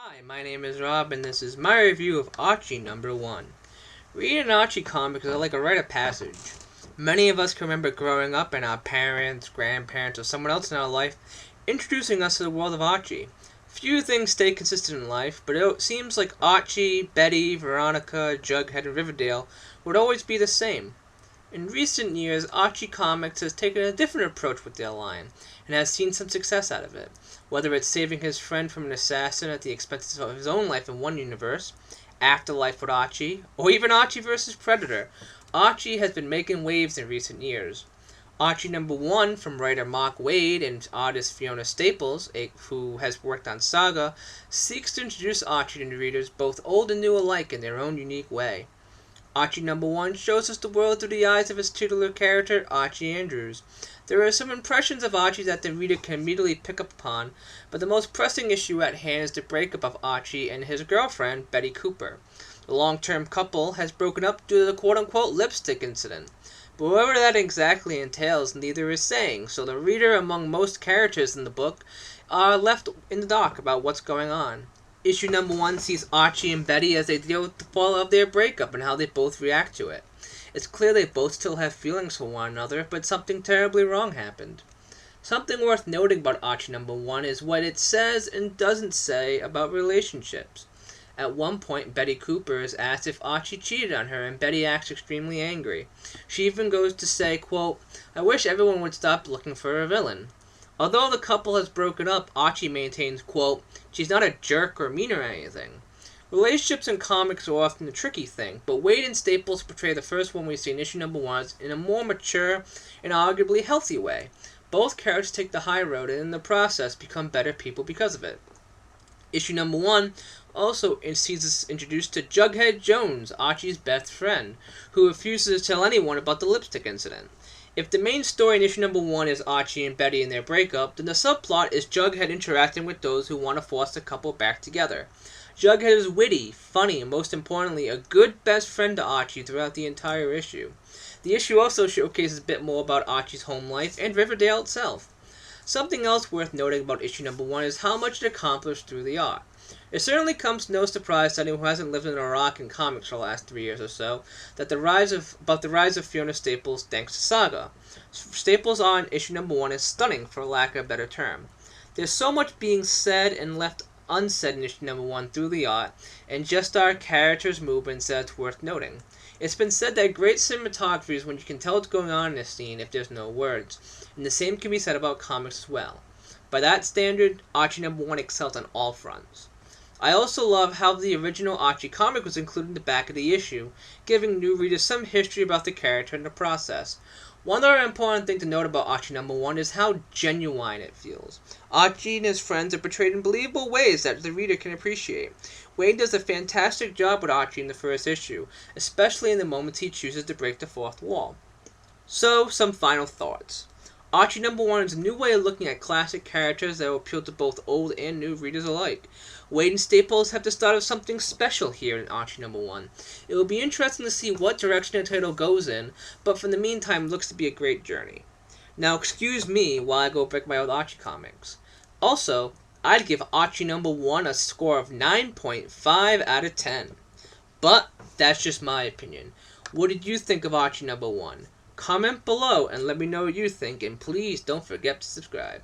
Hi, my name is Rob, and this is my review of Archie #1. Reading an Archie comic is like a rite of passage. Many of us can remember growing up and our parents, grandparents, or someone else in our life introducing us to the world of Archie. Few things stay consistent in life, but it seems like Archie, Betty, Veronica, Jughead, and Riverdale would always be the same. In recent years, Archie Comics has taken a different approach with their line, and has seen some success out of it. Whether it's saving his friend from an assassin at the expense of his own life in one universe, Afterlife with Archie, or even Archie vs. Predator, Archie has been making waves in recent years. Archie #1 from writer Mark Waid and artist Fiona Staples, who has worked on Saga, seeks to introduce Archie to readers both old and new alike in their own unique way. Archie #1 shows us the world through the eyes of his titular character, Archie Andrews. There are some impressions of Archie that the reader can immediately pick up upon, but the most pressing issue at hand is the breakup of Archie and his girlfriend, Betty Cooper. The long-term couple has broken up due to the quote-unquote lipstick incident. But whatever that exactly entails, neither is saying, so the reader, among most characters in the book, are left in the dark about what's going on. Issue #1 sees Archie and Betty as they deal with the fallout of their breakup and how they both react to it. It's clear they both still have feelings for one another, but something terribly wrong happened. Something worth noting about Archie #1 is what it says and doesn't say about relationships. At one point, Betty Cooper is asked if Archie cheated on her, and Betty acts extremely angry. She even goes to say, quote, "I wish everyone would stop looking for a villain." Although the couple has broken up, Archie maintains, quote, "She's not a jerk or mean or anything." Relationships in comics are often a tricky thing, but Waid and Staples portray the first one we see in issue #1 in a more mature and arguably healthy way. Both characters take the high road and in the process become better people because of it. Issue #1 also sees us introduced to Jughead Jones, Archie's best friend, who refuses to tell anyone about the lipstick incident. If the main story in issue #1 is Archie and Betty and their breakup, then the subplot is Jughead interacting with those who want to force the couple back together. Jughead is witty, funny, and most importantly, a good best friend to Archie throughout the entire issue. The issue also showcases a bit more about Archie's home life and Riverdale itself. Something else worth noting about issue #1 is how much it accomplished through the art. It certainly comes to no surprise to anyone who hasn't lived in Iraq in comics for the last 3 years or so that the rise of Fiona Staples thanks to Saga. Staples' art in issue #1 is stunning, for lack of a better term. There's so much being said and left unsaid in issue #1 through the art, and just our characters' movements that's worth noting. It's been said that great cinematography is when you can tell what's going on in a scene if there's no words, and the same can be said about comics as well. By that standard, Archie #1 excels on all fronts. I also love how the original Archie comic was included in the back of the issue, giving new readers some history about the character in the process. One other important thing to note about Archie #1 is how genuine it feels. Archie and his friends are portrayed in believable ways that the reader can appreciate. Waid does a fantastic job with Archie in the first issue, especially in the moments he chooses to break the fourth wall. So, some final thoughts. Archie #1 is a new way of looking at classic characters that will appeal to both old and new readers alike. Waid and Staples have the start of something special here in Archie #1. It will be interesting to see what direction the title goes in, but for the meantime it looks to be a great journey. Now excuse me while I go break my old Archie comics. Also, I'd give Archie #1 a score of 9.5 out of 10. But that's just my opinion. What did you think of Archie #1? Comment below and let me know what you think, and please don't forget to subscribe.